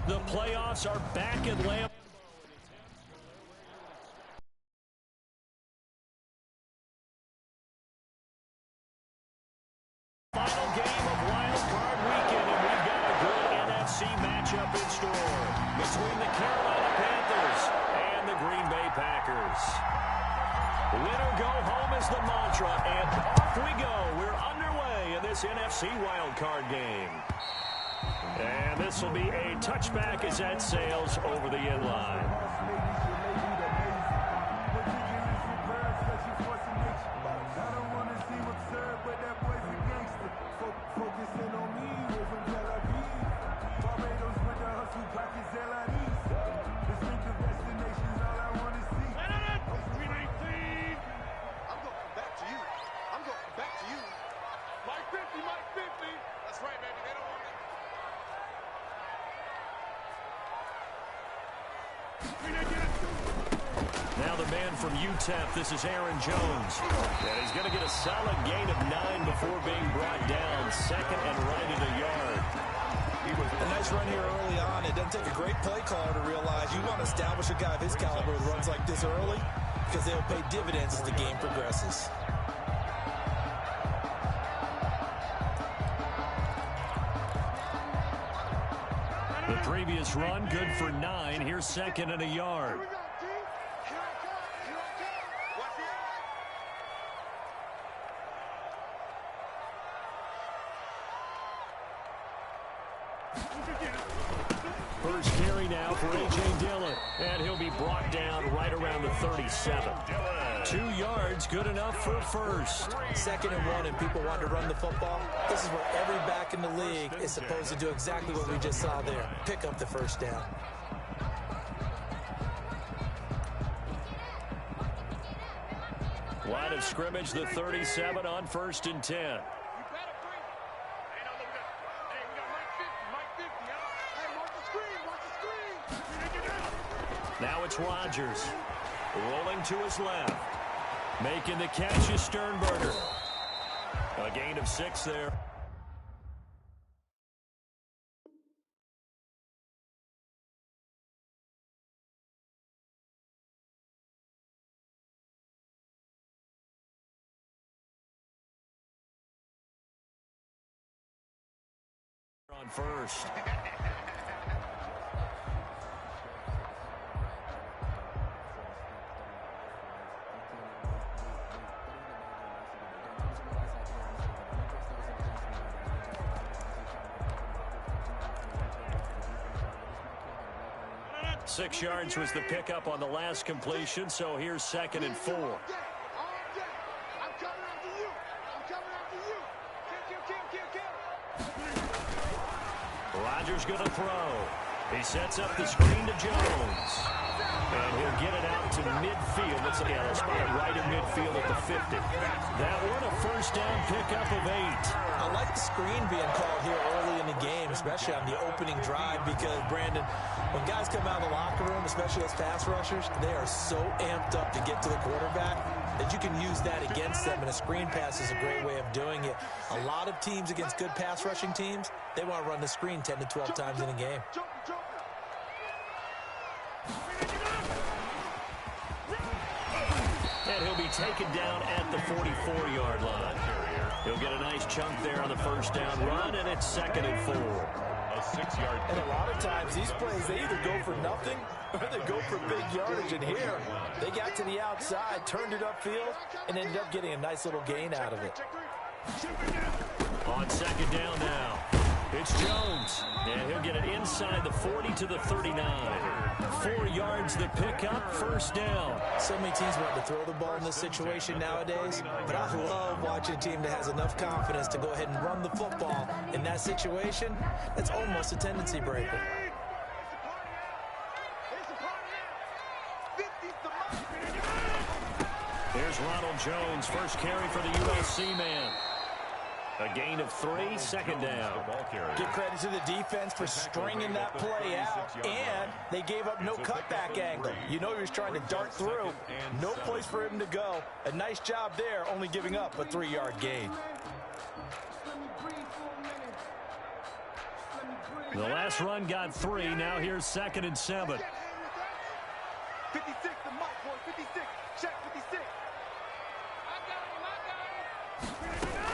The playoffs are back in Lambeau. Final game of Wild Card Weekend, and we've got a good NFC matchup in store between the Carolina Panthers and the Green Bay Packers. Winner go home is the mantra, and off we go. We're underway in this NFC Wild Card game. And this will be a touchback as that sails over the end line. Now the man from UTEP, this is Aaron Jones. And he's going to get a solid gain of 9 before being brought down. Second and right at a yard. A nice run here early on. It doesn't take a great play caller to realize you want to establish a guy of his caliber with runs like this early because they'll pay dividends as the game progresses. The previous run, good for 9. Here's second and a yard. First carry now for A.J. Dillon, and he'll be brought down right around the 37. 2 yards, good enough for a first. Second and 1, and people want to run the football. This is where every back in the league is supposed to do exactly what we just saw there. Pick up the first down. Line of scrimmage, the 37 on 1st and 10. Now it's Rodgers. Rolling to his left. Making the catch is Sternberger. A gain of 6 there. On first. Six yards was the pickup on the last completion, so here's 2nd and 4. Rodgers going to throw. He sets up the screen to Jones. And he'll get it out to midfield. Let's look at it. Spotted right in midfield at the 50. That one a first down pickup of 8. I like the screen being called here early in the game, especially on the opening drive, because, Brandon, when guys come out of the locker room, especially as pass rushers, they are so amped up to get to the quarterback that you can use that against them, and a screen pass is a great way of doing it. A lot of teams against good pass rushing teams, they want to run the screen 10 to 12 times in a game. And he'll be taken down at the 44-yard line. He'll get a nice chunk there on the first down run, and it's 2nd and 4. A 6-yard. And a lot of times these plays, they either go for nothing or they go for big yardage. And here, they got to the outside, turned it upfield, and ended up getting a nice little gain out of it. On 2nd down now, it's Jones. And he'll get it inside the 40 to the 39. 4 yards the pickup, first down. So many teams want to throw the ball in this situation nowadays, but I love watching a team that has enough confidence to go ahead and run the football. In that situation, that's almost a tendency breaker. Here's Ronald Jones, first carry for the USC man. A gain of 3, 2nd down. Give credit to the defense for stringing that play out, and they gave up no cutback angle. You know he was trying to dart through. No place for him to go. A nice job there, only giving up a 3-yard gain. The last run got 3. Now here's 2nd and 7. 56, the mic, boy. 56. Check 56.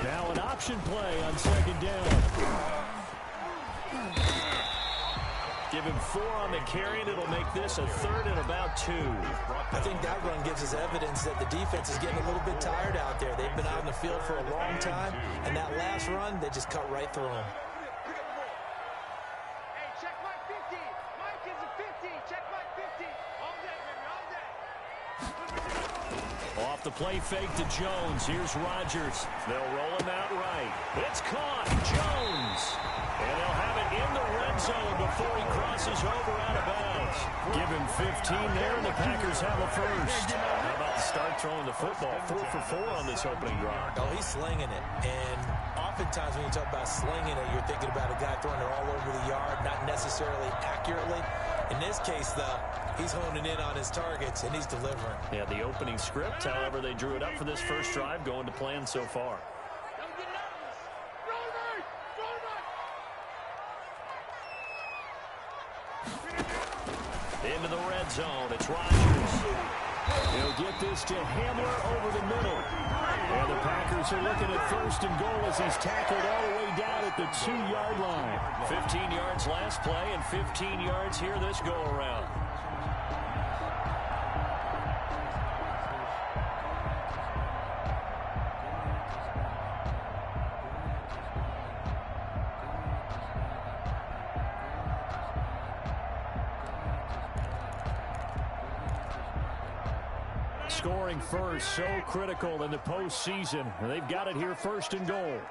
Now an option play on 2nd down. Give him 4 on the carry, and it'll make this a 3rd and about 2. I think that run gives us evidence that the defense is getting a little bit tired out there. They've been out on the field for a long time, and that last run, they just cut right through them. Hey, check Mike 50. Mike is a 50. Check Mike 50. All that, baby. All that. Off the play fake to Jones. Here's Rodgers. They'll roll him out right. It's caught. Jones. And they'll have it in the red zone before he crosses over out of bounds. Give him 15 there, and the Packers have a first. How about start throwing the football? 4 for 4 on this opening drive. Oh, he's slinging it. And oftentimes when you talk about slinging it, you're thinking about a guy throwing it all over the yard, not necessarily accurately. In this case, though, he's honing in on his targets, and he's delivering. Yeah, the opening script, however, they drew it up for this first drive, going to plan so far. Into the red zone. It's Rodgers. He'll get this to Hamler over the middle. And the Packers are looking at 1st and goal as he's tackled all the way down at the 2-yard line. 15 yards last play and 15 yards here this go-around. Scoring first, so critical in the postseason. They've got it here 1st and goal.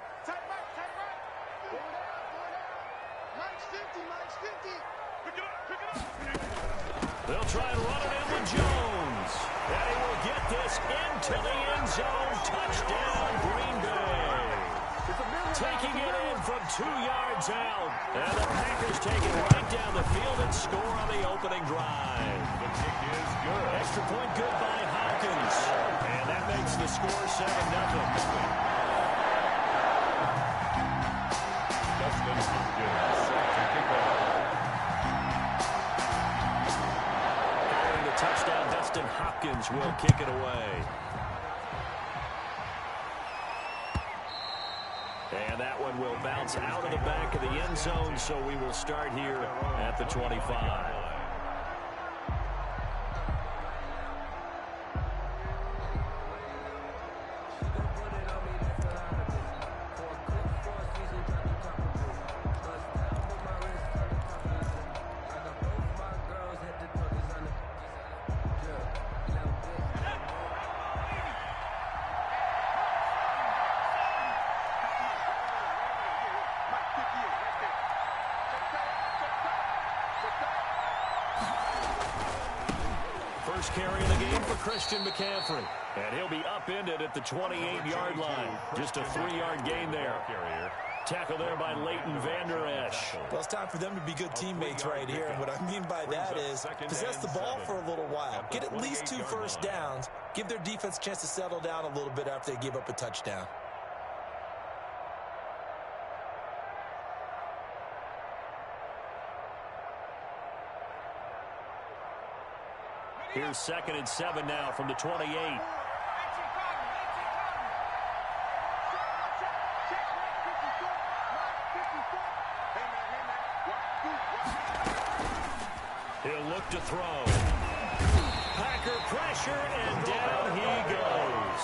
They'll try and run it in with Jones. And he will get this into the end zone. Touchdown, Green Bay. Taking it in from 2 yards out. And the Packers take it right down the field and score on the opening drive. The kick is good. Extra point good by Hopkins. And that makes the score 7-0. Following the touchdown, Dustin Hopkins will kick it away. And that one will bounce out of the back of the end zone, so we will start here at the 25. Carry of the game for Christian McCaffrey. And he'll be upended at the 28-yard line. Just a 3-yard gain there. Tackle there by Leighton Vander Esch. Well, it's time for them to be good teammates right here. And what I mean by that is possess the ball for a little while. Get at least 2 first downs. Give their defense a chance to settle down a little bit after they give up a touchdown. Here's 2nd and 7 now from the 28. He'll look to throw. Packer pressure, and down he goes.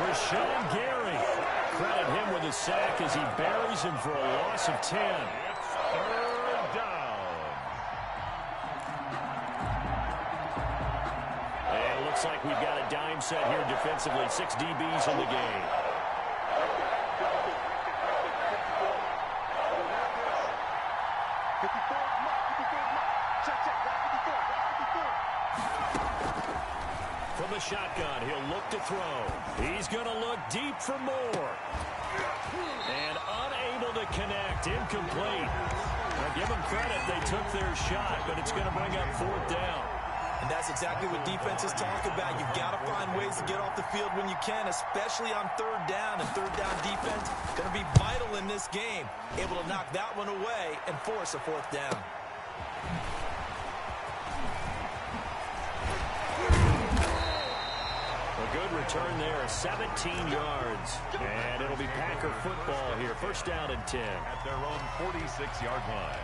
Rashawn Gary. Credit him with a sack as he buries him for a loss of 10. Third down. Looks like we've got a dime set here defensively. 6 DBs in the game. From the shotgun, he'll look to throw. He's going to look deep for more. And unable to connect. Incomplete. Now give them credit. They took their shot, but it's going to bring up 4th down. And that's exactly what defenses talk about. You've got to find ways to get off the field when you can, especially on third down. And third down defense going to be vital in this game. Able to knock that one away and force a fourth down. A good return there, 17 yards. And it'll be Packer football here. First down and 10. At their own 46-yard line.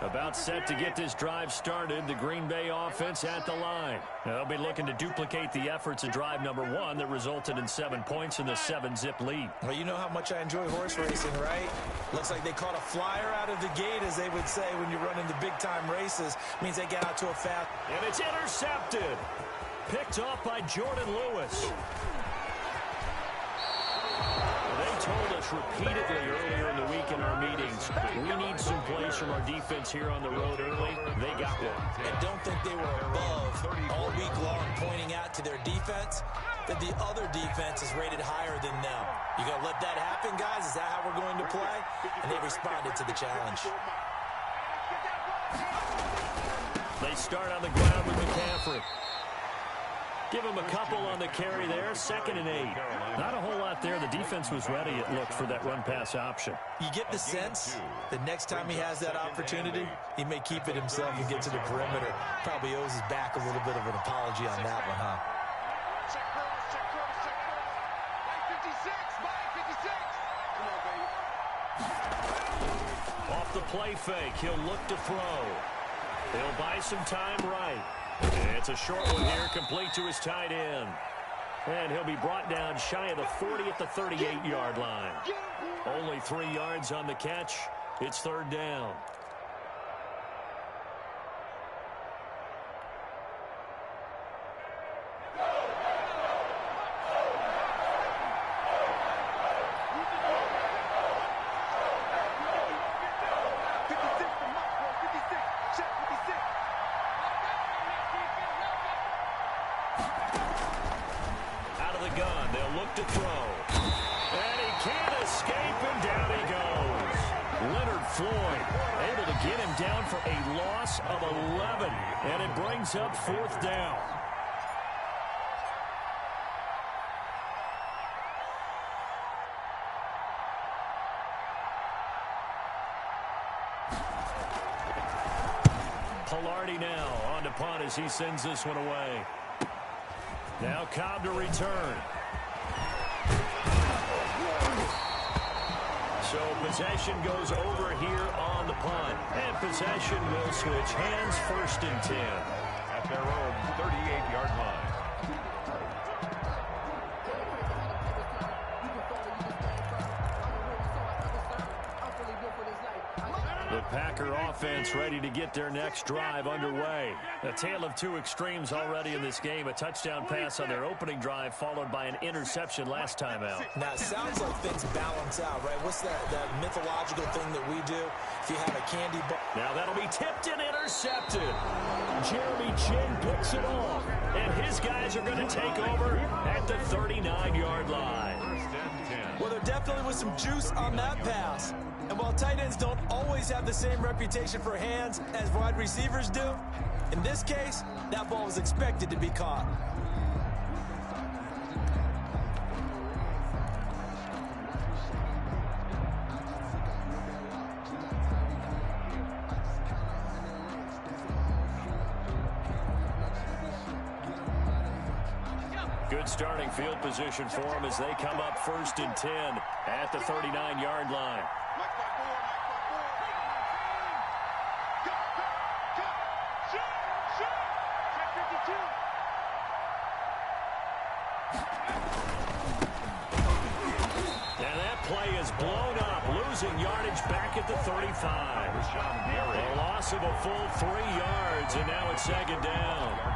About set to get this drive started, the Green Bay offense at the line. They'll be looking to duplicate the efforts of drive number 1 that resulted in 7 points in the 7-zip lead. Well, you know how much I enjoy horse racing, right? Looks like they caught a flyer out of the gate, as they would say when you're running the big-time races. Means they get out to a fast. And it's intercepted. Picked off by Jordan Lewis. They told us repeatedly earlier in the week in our meetings, we need some plays from our defense here on the road early. They got one. And don't think they were above all week long, pointing out to their defense that the other defense is rated higher than them. You going to let that happen, guys? Is that how we're going to play? And they responded to the challenge. They start on the ground with McCaffrey. Give him a couple on the carry there, 2nd and 8. Not a whole lot there. The defense was ready, it looked, for that run-pass option. You get the sense that next time he has that opportunity, he may keep it himself and get to the perimeter. Probably owes his back a little bit of an apology on that one, huh? Check cross, check cross, check cross. Mike 56, Mike 56. Come on, baby. Off the play fake, he'll look to throw. He'll buy some time right. It's a short one here, complete to his tight end. And he'll be brought down shy of the 40 at the 38-yard line. Only 3 yards on the catch. It's third down. To throw. And he can't escape, and down he goes. Leonard Floyd able to get him down for a loss of 11. And it brings up fourth down. Pilardi now on to punt as he sends this one away. Now Cobb to return. So possession goes over here on the punt. And possession will switch hands, 1st and 10. At their own 38-yard line. The Packer offense ready to get their next drive underway. A tale of two extremes already in this game. A touchdown pass on their opening drive, followed by an interception last time out. Now, it sounds like things balance out, right? What's that mythological thing that we do? If you have a candy bar. Now that'll be tipped and intercepted. Jeremy Chin picks it off. And his guys are going to take over at the 39-yard line. 1st and 10. Well, there definitely was some juice on that pass. And while tight ends don't always have the same reputation for hands as wide receivers do, in this case, that ball was expected to be caught. Good starting field position for them as they come up 1st and 10 at the 39-yard line. And that play is blown up, losing yardage back at the 35. A loss of a full 3 yards, and now it's 2nd down.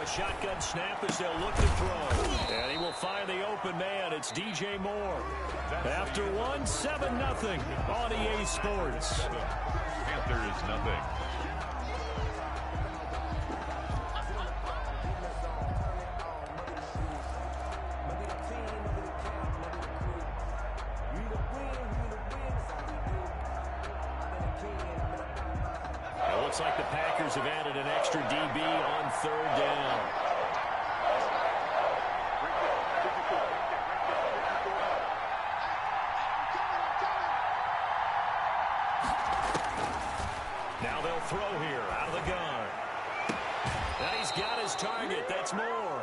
shotgun snap as they'll look to throw. And he will find the open man. It's DJ Moore. After one, 7-0 on EA Sports. Panthers nothing. It looks like the Packers have added an extra DB on third down. Now they'll throw here out of the gun. And he's got his target. That's Moore.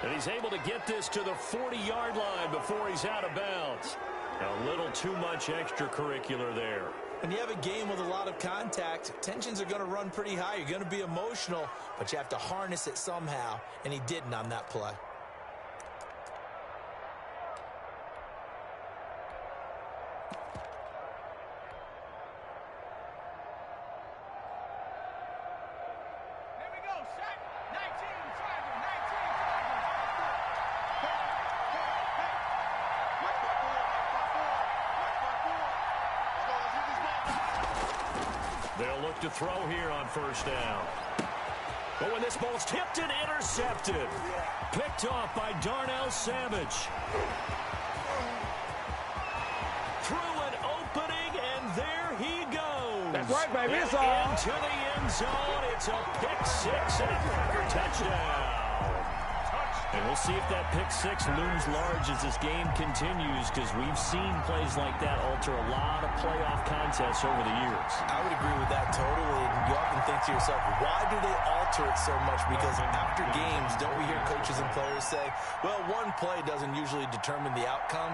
And he's able to get this to the 40-yard line before he's out of bounds. A little too much extracurricular there. When you have a game with a lot of contact, tensions are going to run pretty high. You're going to be emotional, but you have to harness it somehow, and he didn't on that play. Here we go, set. 19, Tiger, 19, Tiger. They'll look to throw here on first down. But when this ball's tipped and intercepted, picked off by Darnell Savage. Through an opening, and there he goes. That's right, baby. It's And on. into the end zone. It's a pick six and a Packer touchdown. And we'll see if that pick six looms large as this game continues, because we've seen plays like that alter a lot of playoff contests over the years. I would agree with that totally. And you often think to yourself, why do they alter it so much? Because after games, don't we hear coaches and players say, well, one play doesn't usually determine the outcome?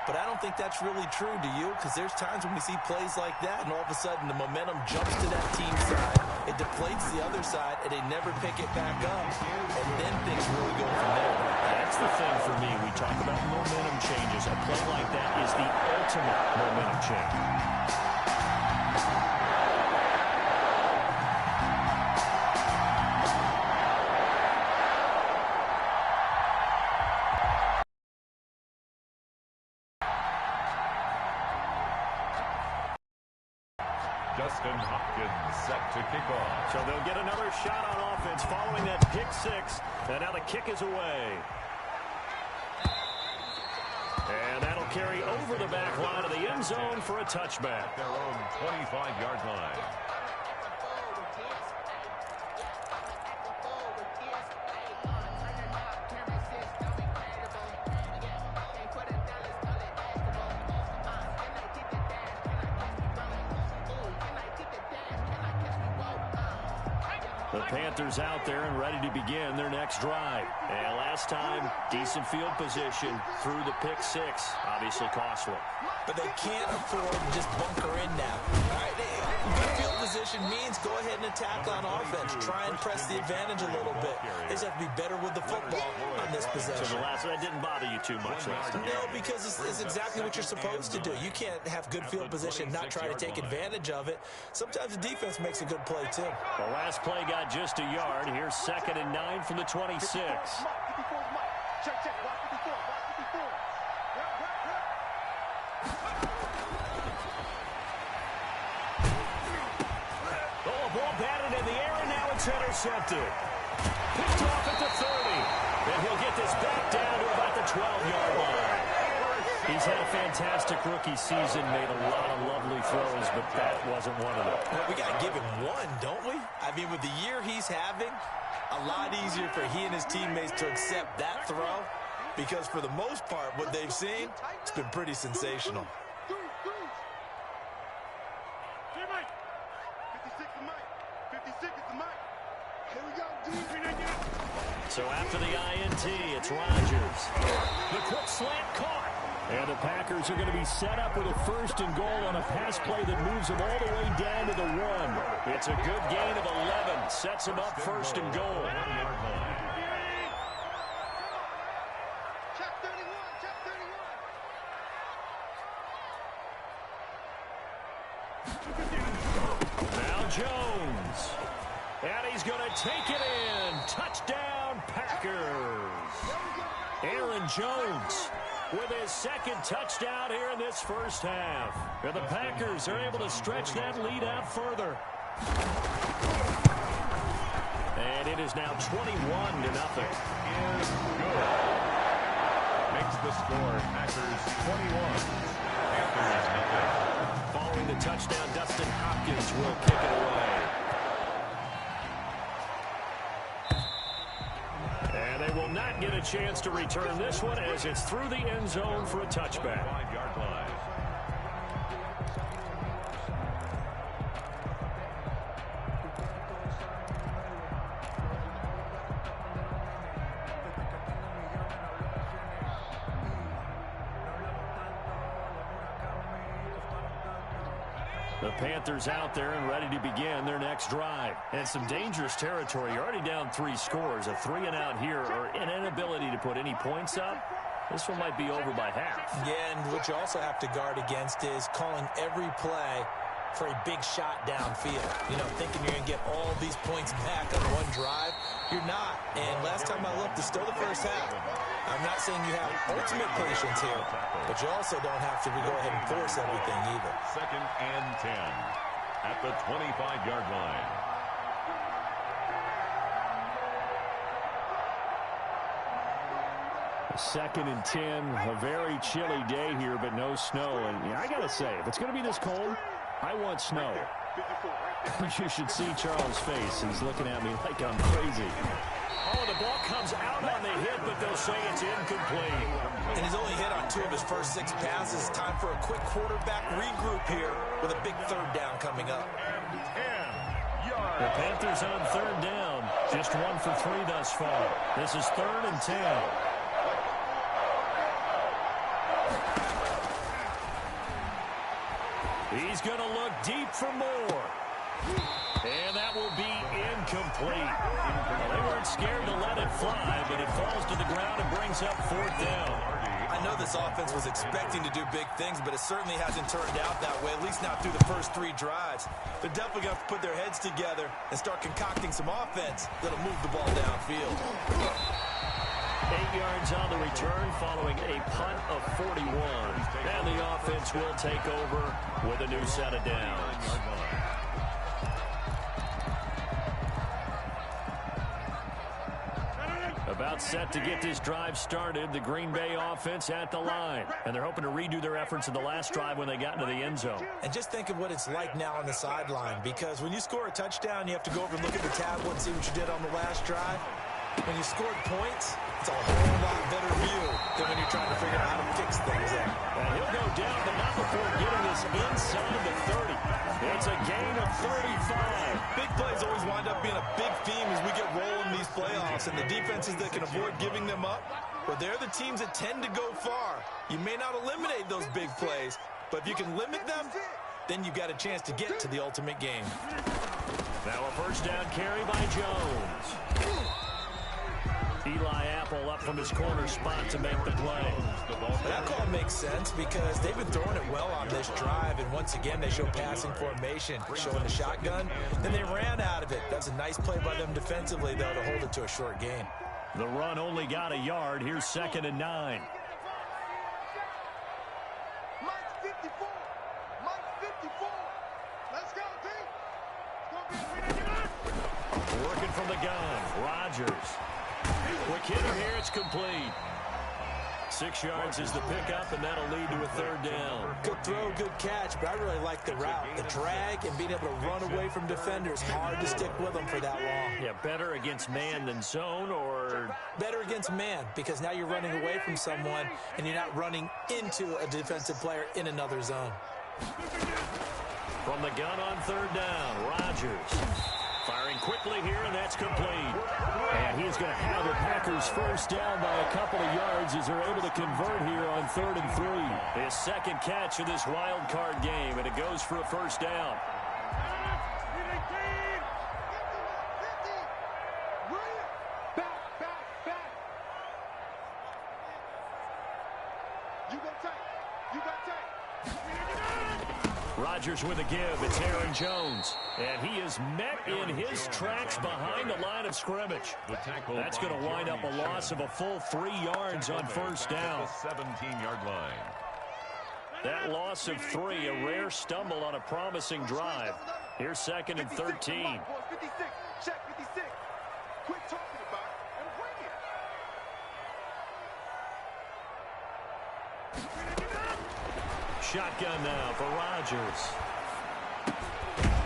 But I don't think that's really true, do you? Because there's times when we see plays like that, and all of a sudden the momentum jumps to that team's side. It deflates the other side, and they never pick it back up. And then things really go from there. That's the thing for me. We talk about momentum changes. A play like that is the ultimate momentum change. Justin Hopkins set to kick off. So they'll get another shot on offense following that pick six. And now the kick is away. And that'll carry over the back line of the end zone for a touchback. Their own 25-yard line. The Panthers out there and ready to begin their next drive. And last time, decent field position through the pick six. Obviously costly. But they can't afford to just bunker in now. All right, good field position means go ahead and attack on offense. Try and press the advantage a little bit. They just have to be better with the football on this possession. So the last that didn't bother you too much last time. No, because it's exactly what you're supposed to do. You can't have good field position, not try to take advantage of it. Sometimes the defense makes a good play, too. The last play got just a yard. Here's 2nd and 9 from the 26. Check, check, watch 54, watch 54. Oh, a ball batted in the air, and now it's intercepted. Picked off at the 30. And he'll get this back down to about the 12-yard line. He's had a fantastic rookie season, made a lot of lovely throws, but that wasn't one of them. Well, we got to give him one, don't we? I mean, with the year he's having, a lot easier for he and his teammates to accept that throw, because for the most part, what they've seen, it's been pretty sensational. Here, Mike. 56 is Mike. 56 is Mike. Here we go, D. So after the INT, it's Rodgers. The quick slant caught. And the Packers are going to be set up with a 1st and goal on a pass play that moves them all the way down to the 1. It's a good gain of 11. Sets them up 1st and goal. Check 31, check 31. Now Jones. And he's going to take it in. Touchdown, Packers. Aaron Jones with his second touchdown here in this first half. And the Packers are able to stretch that lead out further. And it is now 21-0. Is good. Makes the score Packers 21. Panthers nothing. Following the touchdown, Dustin Hopkins will kick it away. And they will not get a chance to return this one as it's through the end zone for a touchback. 5-yard line. The Panthers out there and ready to begin their next drive. And some dangerous territory. You're already down 3 scores. A 3-and-out here or an inability to put any points up. This one might be over by half. Yeah, and what you also have to guard against is calling every play for a big shot downfield. You know, thinking you're going to get all these points back on one drive. You're not. And last time I looked, it's still the first half. I'm not saying you have ultimate patience here, but you also don't have to go ahead and force everything either. 2nd and 10 at the 25-yard line. Second and 10, a very chilly day here, but no snow. And I got to say, if it's going to be this cold, I want snow. You should see Charles' face. He's looking at me like I'm crazy. Oh, the ball comes out on the hit, but they'll say it's incomplete. And he's only hit on 2 of his first 6 passes. Time for a quick quarterback regroup here with a big 3rd down coming up. 10 yards. The Panthers on 3rd down. Just 1 for 3 thus far. This is 3rd and 10. He's going to look deep for more. And that will be incomplete. They weren't scared to let it fly, but it falls to the ground and brings up 4th down. I know this offense was expecting to do big things, but it certainly hasn't turned out that way, at least not through the first 3 drives. They're definitely going to have to put their heads together and start concocting some offense that'll move the ball downfield. 8 yards on the return following a punt of 41. And the offense will take over with a new set of downs. About set to get this drive started, the Green Bay offense at the line. And they're hoping to redo their efforts in the last drive when they got into the end zone. And just think of what it's like now on the sideline, because when you score a touchdown, you have to go over and look at the tablet and see what you did on the last drive. When you scored points, it's a whole lot better view than when you're trying to figure out how to fix things up. And he'll go down, but not before getting this inside the 30. It's a gain of 35. Big plays always wind up being a big theme as we get rolling these playoffs, and the defenses that can avoid giving them up, well, they're the teams that tend to go far. You may not eliminate those big plays, but if you can limit them, then you've got a chance to get to the ultimate game. Now a first down carry by Jones. Eli Apple up from his corner spot to make the play. That call makes sense because they've been throwing it well on this drive, and once again they show passing formation, showing the shotgun. Then they ran out of it. That's a nice play by them defensively, though, to hold it to a short gain. The run only got a yard. Here's 2nd and 9. Mike 54. Mike 54. Let's go, team. It's going to be a Working from the gun. Rodgers. Quick hitter here. It's complete. 6 yards is the pickup, and that'll lead to a 3rd down. Good throw, good catch, but I really like the route. The drag and being able to run away from defenders. Hard to stick with them for that long. Yeah, better against man than zone, or better against man, because now you're running away from someone and you're not running into a defensive player in another zone. From the gun on 3rd down, Rodgers. Firing quickly here, and that's complete. And he's going to have the Packers first down by a couple of yards as they're able to convert here on 3rd and 3. His second catch of this wild card game, and it goes for a first down. Rodgers with a give. It's Aaron Jones. And he is met in his tracks behind the line of scrimmage. That's going to wind up a loss of a full 3 yards on first down. 17-yard line. That loss of 3, a rare stumble on a promising drive. Here's 2nd and 13. 56. Check 56. Quit talking about it and bring it. Shotgun now for Rodgers.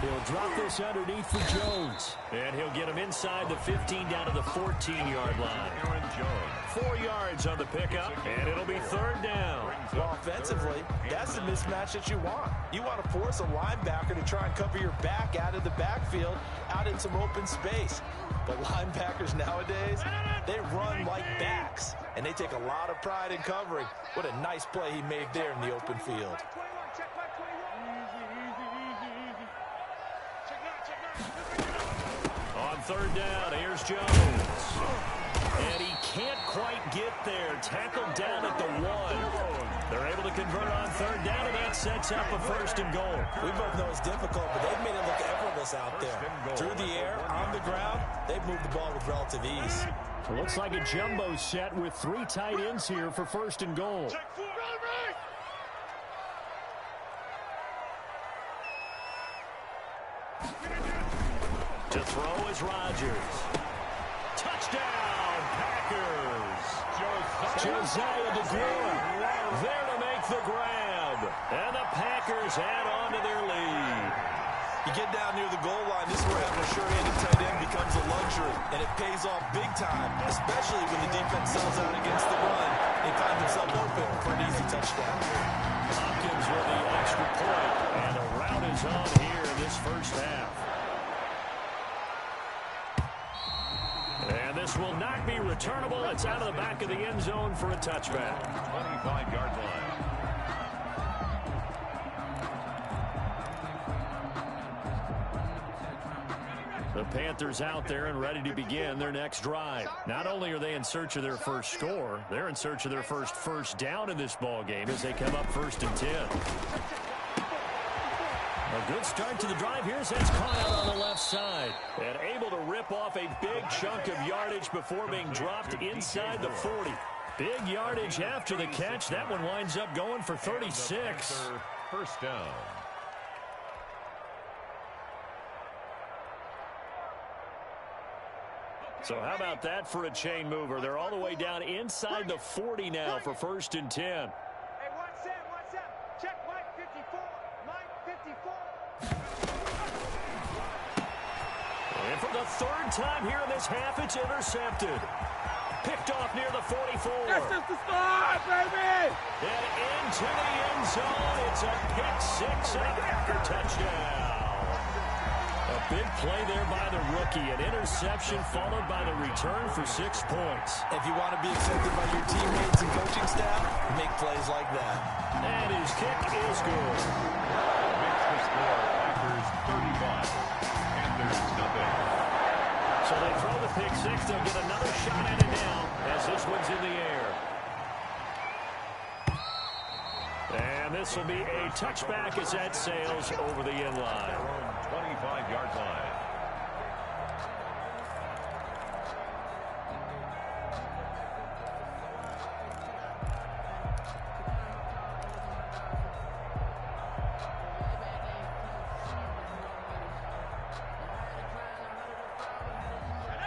He'll drop this underneath for Jones. And he'll get him inside the 15 down to the 14-yard line. Aaron Jones. 4 yards on the pickup, and it'll be 3rd down. Well, offensively, that's the mismatch that you want. You want to force a linebacker to try and cover your back out of the backfield, out in some open space. But linebackers nowadays, they run like backs, and they take a lot of pride in covering. What a nice play he made there in the open field. Check my 21. On 3rd down, here's Jones. And he can't quite get there. Tackled down at the 1. They're able to convert on 3rd down, and that sets up a 1st and goal. We both know it's difficult, but they've made it look effortless out there. Through the air, on the ground, they've moved the ball with relative ease. It looks like a jumbo set with 3 tight ends here for 1st and goal. To throw is Rodgers. Touchdown, Packers. Josiah DeGuara there to make the grab. And the Packers add on to their lead. You get down near the goal line, this is where having a sure-handed tight end becomes a luxury, and it pays off big time, especially when the defense sells out against the run and find themselves open for an easy touchdown. Hopkins with the extra point, and a rout is on here in this first half. And this will not be returnable. It's out of the back of the end zone for a touchback. 25-yard line. The Panthers out there and ready to begin their next drive. Not only are they in search of their first score, they're in search of their first down in this ball game as they come up 1st and 10. A good start to the drive. Here's that's caught out on the left side. And able to rip off a big chunk of yardage before being dropped inside the 40. Big yardage after the catch. That one winds up going for 36. First down. So how about that for a chain mover? They're all the way down inside the 40 now for 1st and 10. Hey, what's that? Check Mike 54. Mike 54. And for the 3rd time here in this half, it's intercepted. Picked off near the 44. That's just the start, baby! And into the end zone. It's a pick 6 and a Packer touchdown. A big play there by the rookie. An interception followed by the return for 6 points. If you want to be accepted by your teammates and coaching staff, make plays like that. And his kick is good. Makes the score Packers 35. Panthers nothing. So they throw the pick 6. They'll get another shot at it now as this one's in the air. And this will be a touchback as that sails over the end line. 25-yard line.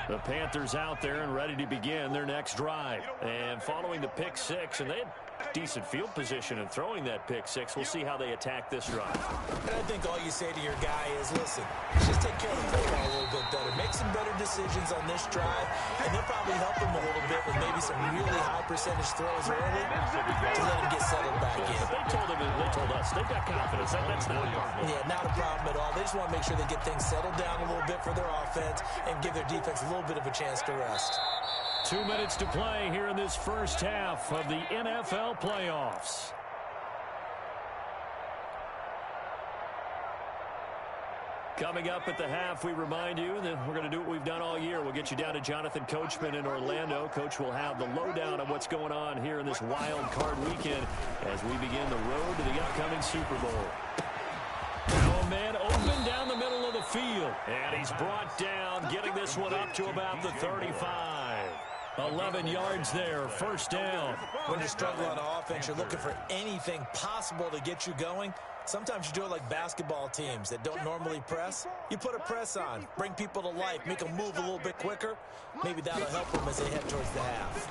The Panthers out there and ready to begin their next drive. And following the pick 6, and they had decent field position in throwing that pick 6. We'll see how they attack this drive. And I think all you say to your guy is, listen, just take care of the football a little bit better. Make some better decisions on this drive, and they'll probably help him a little bit with maybe some really high percentage throws early to let him get settled back in. But they told us they've got confidence. That's not a problem. Yeah, not a problem at all. They just want to make sure they get things settled down a little bit for their offense and give their defense a little bit of a chance to rest. 2 minutes to play here in this first half of the NFL playoffs. Coming up at the half, we remind you that we're going to do what we've done all year. We'll get you down to Jonathan Coachman in Orlando. Coach will have the lowdown on what's going on here in this wild card weekend as we begin the road to the upcoming Super Bowl. field. And he's brought down, getting this one up to about the 35. 11 yards there, first down. When you struggle on offense, you're looking for anything possible to get you going. Sometimes you do it like basketball teams that don't normally press. You put a press on, bring people to life, make them move a little bit quicker. Maybe that'll help them as they head towards the half.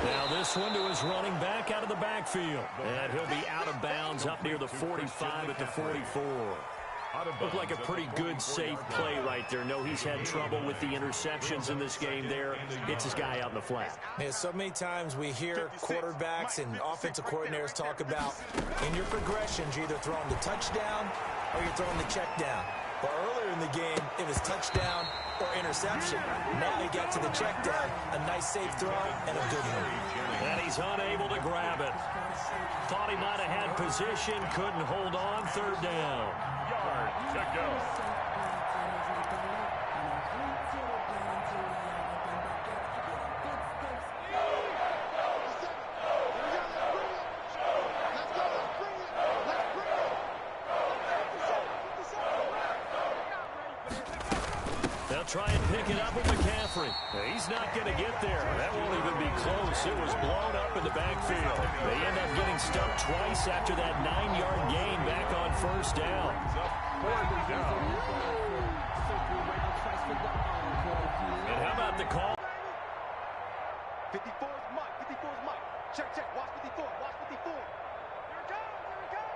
Now this one to his running back out of the backfield. And he'll be out of bounds up near the 45 at the 44. Looked like a pretty good, safe play right there. No, he's had trouble with the interceptions in this game there. Hits his guy out in the flat. Yeah, so many times we hear quarterbacks and offensive coordinators talk about in your progressions, you're either throwing the touchdown or you're throwing the check down. But earlier in the game, it was touchdown or interception. Now he got to the check down, a nice safe throw, and a good one. And he's unable to grab it. Thought he might have had position, couldn't hold on, third down. Yard to go. They'll try and pick it up with McCaffrey. He's not going to get there. That won't even be close. It was blown up in the backfield. They end up getting stumped twice after that 9-yard gain back on first down. And how about the call? 54 is Mike. 54 is Mike. Check, check. Watch 54. Watch 54. Here it comes. Here it comes.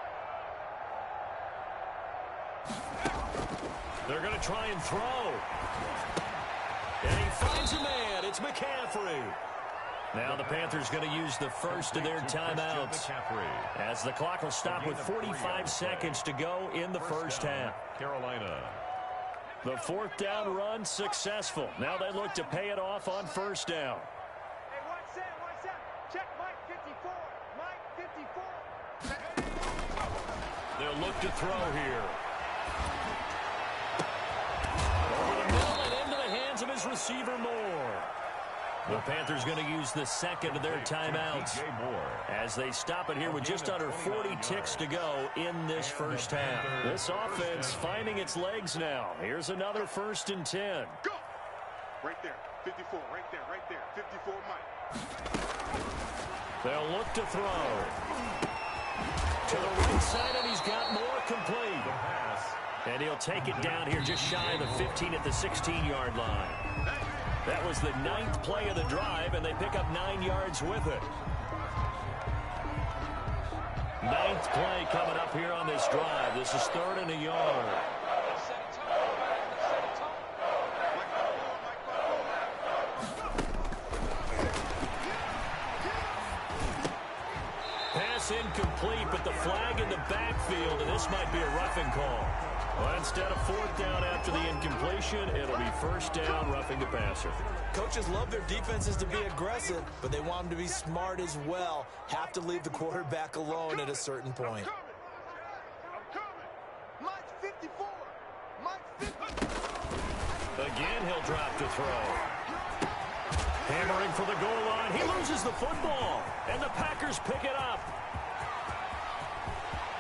They're going to try and throw. And he finds a man. It's McCaffrey. Now the Panthers going to use the first of their timeouts as the clock will stop with 45 seconds to go in the first half. Carolina. The fourth down run successful. Now they look to pay it off on first down. Hey, watch that. Watch that. Check Mike 54. Mike 54. They'll look to throw here. Over the middle and into the hands of his receiver Moore. The Panthers going to use the second of their timeouts as they stop it here with just under 40 ticks to go in this first half. This offense finding its legs now. Here's another 1st and 10. Go! Right there. 54. Right there. Right there. 54 Mike. They'll look to throw. To the right side, and he's got more complete. And he'll take it down here just shy of the 15 at the 16-yard line. That was the 9th play of the drive, and they pick up 9 yards with it. 9th play coming up here on this drive. This is 3rd and a yard. Pass incomplete, but the flag in the backfield, and this might be a roughing call. Well, instead of 4th down after the incompletion, it'll be 1st down, roughing the passer. Coaches love their defenses to be aggressive, but they want them to be smart as well. Have to leave the quarterback alone at a certain point. I'm coming. Mike's 54. Mike's 50. Again, he'll drop to throw. Hammering for the goal line. He loses the football, and the Packers pick it up.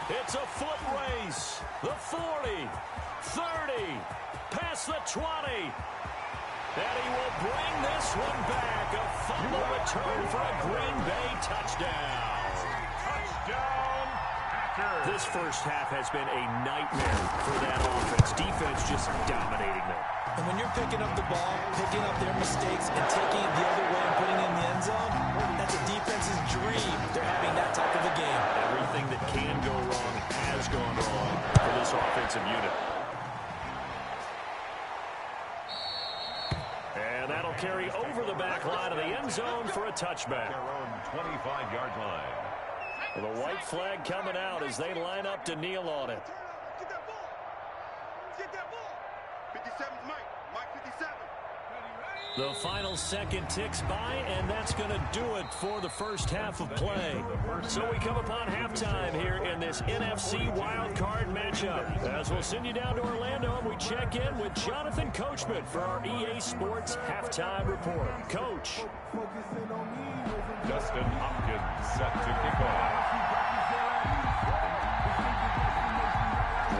It's a foot race. The 40, 30, past the 20. And he will bring this one back. A fumble return for a Green Bay touchdown. Touchdown, Packers. This first half has been a nightmare for that offense. Defense just dominating them. And when you're picking up the ball, picking up their mistakes, and taking it the other way and putting it in the end zone, that's a defense's dream. They're having that type of a game. Everything that can go wrong has gone wrong for this offensive unit. And that'll carry over the back line of the end zone for a touchback. Their own 25-yard line. Well, the white flag coming out as they line up to kneel on it. Get that ball. Get that ball. 57's Mike. Mike 57. The final second ticks by, and that's going to do it for the first half of play. So we come upon halftime here in this NFC wildcard matchup. As we'll send you down to Orlando, and we check in with Jonathan Coachman for our EA Sports Halftime Report. Coach. Justin Hopkins set to kick off.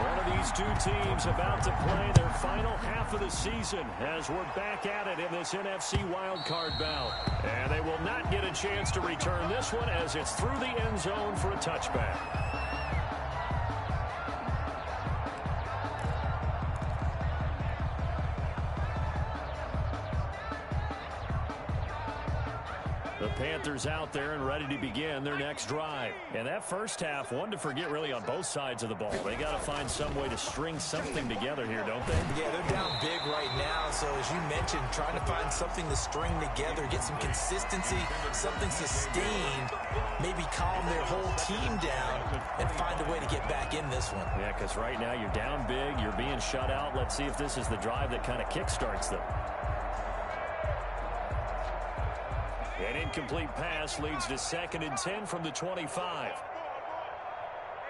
One of These two teams about to play their final half of the season as we're back at it in this NFC wildcard bout. And they will not get a chance to return this one as it's through the end zone for a touchback. The Panthers out there and ready to begin their next drive. And that first half, one to forget really on both sides of the ball. They got to find some way to string something together here, don't they? Yeah, they're down big right now. So as you mentioned, trying to find something to string together, get some consistency, something sustained, maybe calm their whole team down and find a way to get back in this one. Yeah, because right now you're down big, you're being shut out. Let's see if this is the drive that kind of kickstarts them. An incomplete pass leads to 2nd and 10 from the 25. Hey,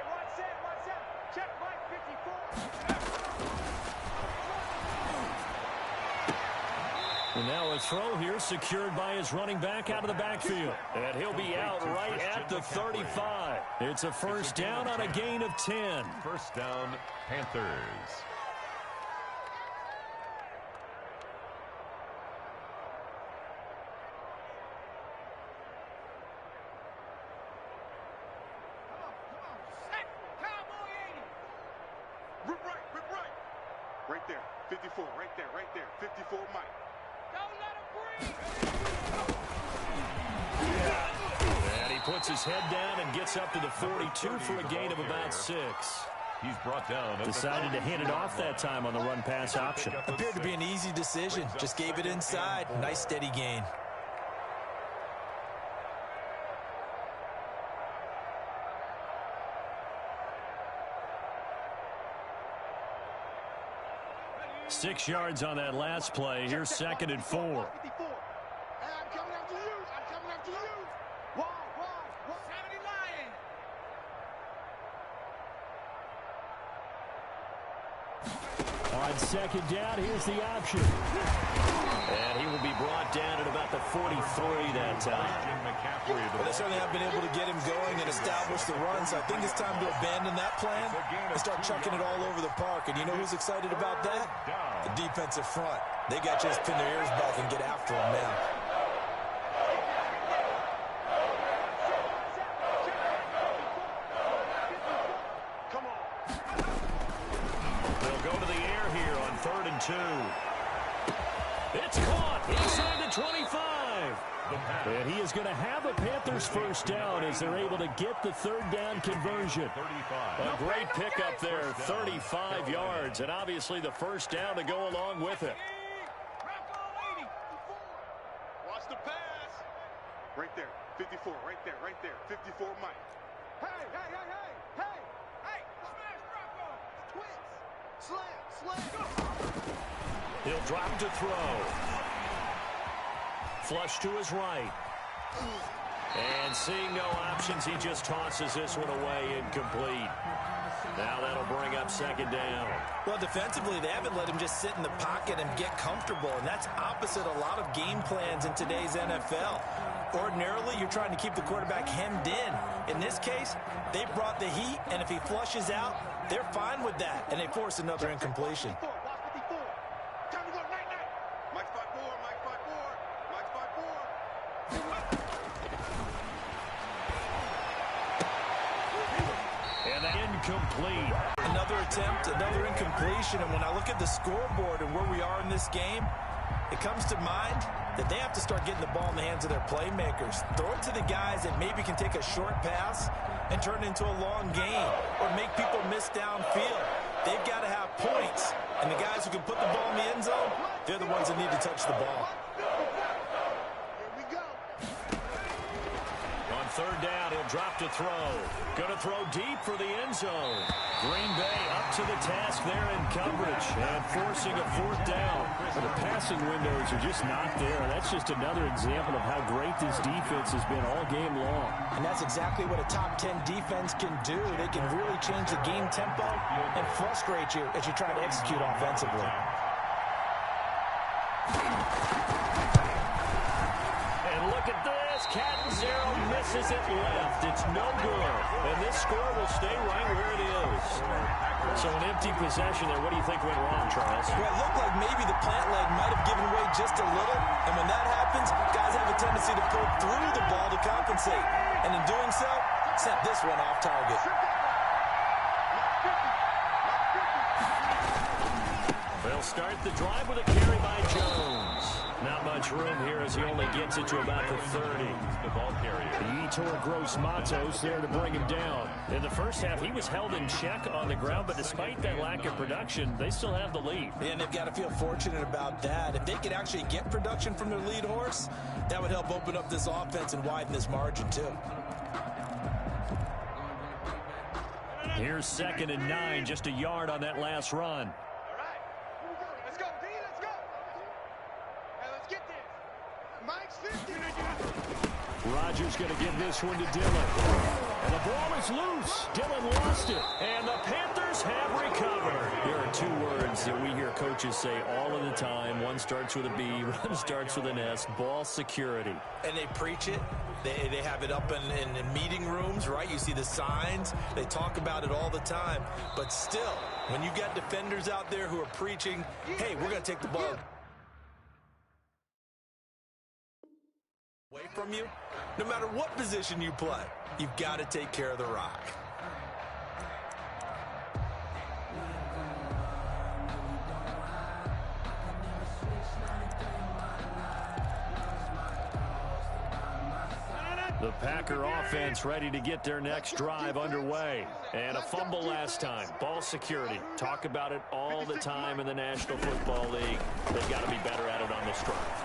one set. Check Mike 54. And now a throw here secured by his running back out of the backfield. And he'll be out right at the 35. It's a first down on a gain of 10. First down, Panthers. Right there, 54, right there, 54, Mike. Don't let him breathe. And he puts his head down and gets up to the 42 for a gain of about 6. He's brought down. Decided to hand it off that time on the run-pass option. Appeared to be an easy decision. Just gave it inside. Nice steady gain. Six yards on that last play. Here's 2nd and 4. Hey, I'm coming after you. Why? 70 Lion. On 2nd down, here's the option. And he will be brought down at about the 43 that time. Well, they certainly have been able to get him going and establish the run, so I think it's time to abandon that plan and start chucking it all over the park. And you know who's excited about that? The defensive front. They got to just pin their ears back and get after him now. Come on. They'll go to the air here on 3rd and 2. It's caught inside the 25. And he is going to have a Panthers first down as they're able to get the 3rd down conversion. A great pickup there, 35 yards, and obviously the first down to go along with it. Watch the pass. Right there, 54, right there, 54, Mike. Hey. Smash Rocco. Twins. Slam. He'll drop to throw. Flush to his right. And seeing no options, he just tosses this one away incomplete. Now that'll bring up 2nd down. Well, defensively, they haven't let him just sit in the pocket and get comfortable, and that's opposite a lot of game plans in today's NFL. Ordinarily, you're trying to keep the quarterback hemmed in. In this case, they brought the heat, and if he flushes out, they're fine with that, and they force another incompletion. Incomplete. Another attempt, another incompletion, and when I look at the scoreboard and where we are in this game, it comes to mind that they have to start getting the ball in the hands of their playmakers. Throw it to the guys that maybe can take a short pass and turn it into a long gain or make people miss downfield. They've got to have points, and the guys who can put the ball in the end zone, they're the ones that need to touch the ball. On 3rd down, he'll drop to throw. Going to throw deep for the end zone. Green Bay up to the task there in coverage and forcing a 4th down. The passing windows are just not there. That's just another example of how great this defense has been all game long. And that's exactly what a top 10 defense can do. They can really change the game tempo and frustrate you as you try to execute offensively. And look at this. Cat and Zero passes it left. It's no good. And this score will stay right where it is. So an empty possession there. What do you think went wrong, Charles? Well, it looked like maybe the plant leg might have given way just a little. And when that happens, guys have a tendency to pull through the ball to compensate. And in doing so, sent this one off target. They'll start the drive with a carry by Jones. Not much room here as he only gets it to about the 30. The ball carrier. Yetur Gross-Matos there to bring him down. In the first half, he was held in check on the ground, but despite that lack of production, they still have the lead. And they've got to feel fortunate about that. If they could actually get production from their lead horse, that would help open up this offense and widen this margin too. Here's 2nd and 9, just a yard on that last run. Let's go, D, let's go. Hey, let's get this. Mike's 50. Rodgers going to give this one to Dillon. And the ball is loose. Dillon lost it. And the Panthers have recovered. There are 2 words that we hear coaches say all of the time. One starts with a B, one starts with an S. Ball security. And they preach it. They have it up in meeting rooms, right? You see the signs. They talk about it all the time. But still, when you've got defenders out there who are preaching, hey, we're going to take the ball away from you, no matter what position you play, you've got to take care of the rock. The Packer offense ready to get their next drive underway. And a fumble last time. Ball security. Talk about it all the time in the National Football League. They've got to be better at it on this drive.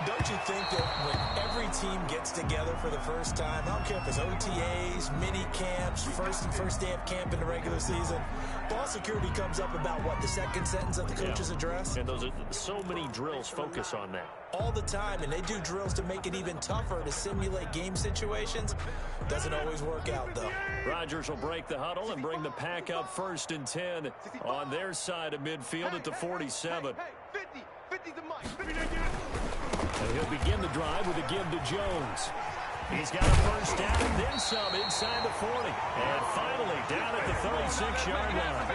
Don't you think that when every team gets together for the first time, I don't care if it's OTAs, mini camps, first day of camp in the regular season, ball security comes up about what, the second sentence of the coach's address? And those are so many drills focus on that. All the time, and they do drills to make it even tougher to simulate game situations. Doesn't always work out, though. Rodgers will break the huddle and bring the Pack up 1st and 10 on their side of midfield at the 47. Hey, 50 to Mike. 50 And he'll begin the drive with a give to Jones. He's got a first down and then some inside the 40. And finally down at the 36-yard line.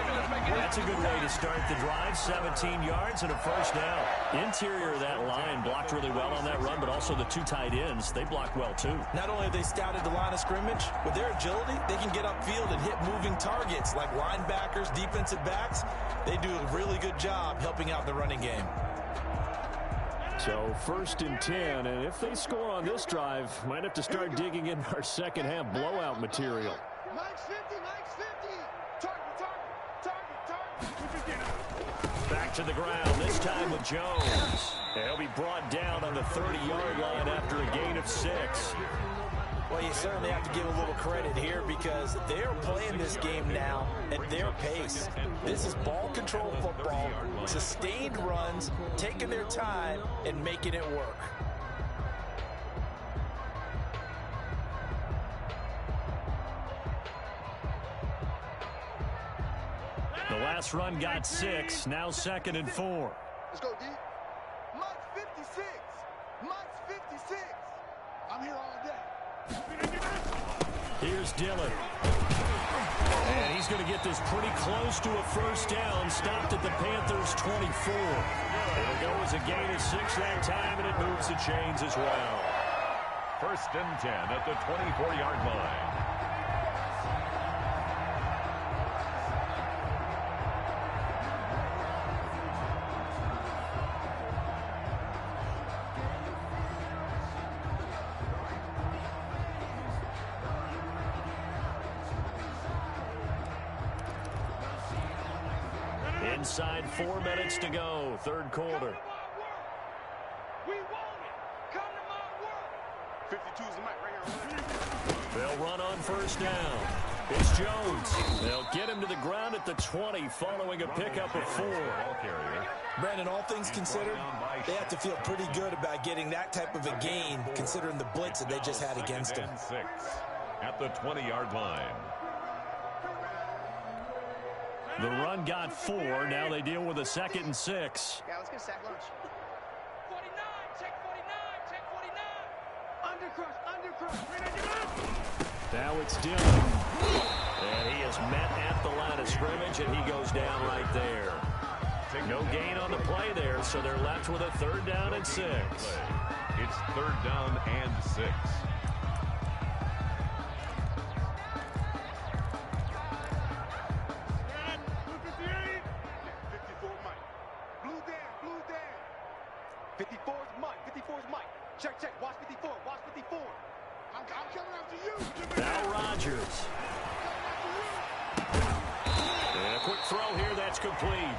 That's a good way to start the drive. 17 yards and a first down. Interior of that line blocked really well on that run, but also the 2 tight ends, they blocked well too. Not only have they scouted the line of scrimmage, with their agility, they can get upfield and hit moving targets like linebackers, defensive backs. They do a really good job helping out the running game. So 1st and 10, and if they score on this drive, might have to start digging in our second half blowout material. Mike's 50, Mike's 50. Target. Back to the ground, this time with Jones. And he'll be brought down on the 30-yard line after a gain of 6. Well, you certainly have to give a little credit here because they're playing this game now at their pace. This is ball control football, sustained runs, taking their time, and making it work. The last run got 6, now 2nd and 4. Let's go, D. Mike's 56. Mike's 56. I'm here all day. Here's Dillon. And he's going to get this pretty close to a first down. Stopped at the Panthers' 24. It'll go as a gain of 6 that time, and it moves the chains as well. 1st and 10 at the 24-yard line. Inside 4 minutes to go, 3rd quarter. We want it. Come to my work. 52 is the mic right here. They'll run on 1st down. It's Jones. They'll get him to the ground at the 20 following a pickup of 4. Ball carrier. Brandon, all things considered, they have to feel pretty good about getting that type of a gain considering the blitz that they just had against them. 6 at the 20-yard line. The run got 4. Now they deal with a 2nd and 6. Yeah, let's get a sack lunch. 49, check 49, check 49. Now it's Dillon. And he is met at the line of scrimmage, and he goes down right there. No gain on the play there, so they're left with a 3rd down and 6. It's 3rd down and 6. Check. Watch 54. Watch 54. I'm coming after you. Now Rodgers. And a quick throw here. That's complete.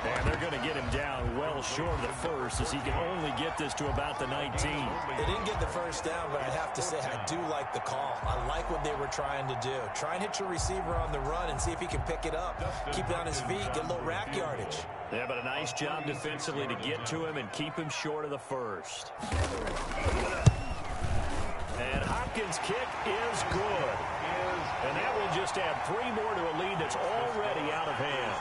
And they're going to get him down well short of the first, as he can only get this to about the 19. They didn't get the first down, but I have to say I do like the call. I like what they were trying to do. Try and hit your receiver on the run and see if he can pick it up. Keep it on his feet, get a little rack yardage. Yeah, but a nice job defensively to get to him and keep him short of the first. And Hopkins' kick is good. And that will just add 3 more to a lead that's already out of hand.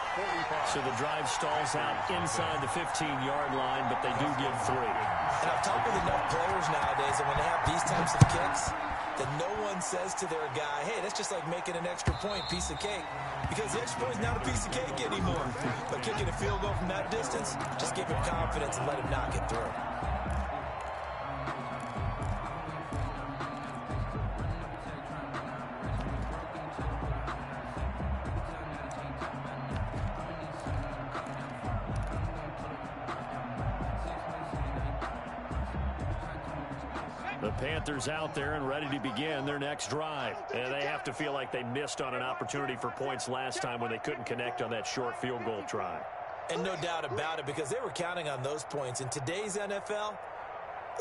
So the drive stalls out inside the 15-yard line, but they do give 3. And I've talked with enough players nowadays that when they have these types of kicks, that no one says to their guy, hey, that's just like making an extra point, piece of cake. Because the extra point is not a piece of cake anymore. But kicking a field goal from that distance, just give him confidence and let him knock it through. The Panthers out there and ready to begin their next drive. And they have to feel like they missed on an opportunity for points last time when they couldn't connect on that short field goal try. And no doubt about it, because they were counting on those points. In today's NFL,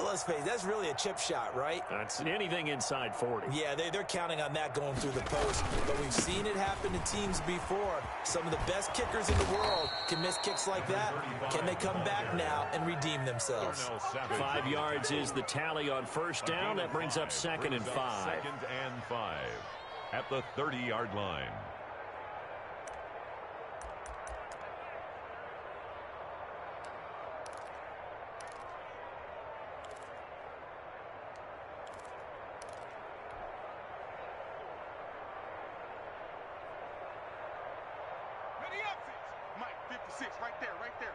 let's face it, that's really a chip shot, right? That's anything inside 40. Yeah, they're counting on that going through the post. But we've seen it happen to teams before. Some of the best kickers in the world can miss kicks like that. Can they come back now and redeem themselves? 5 yards is the tally on first down. That brings up 2nd and 5. 2nd and 5 at the 30-yard line. Mike, 56, right there,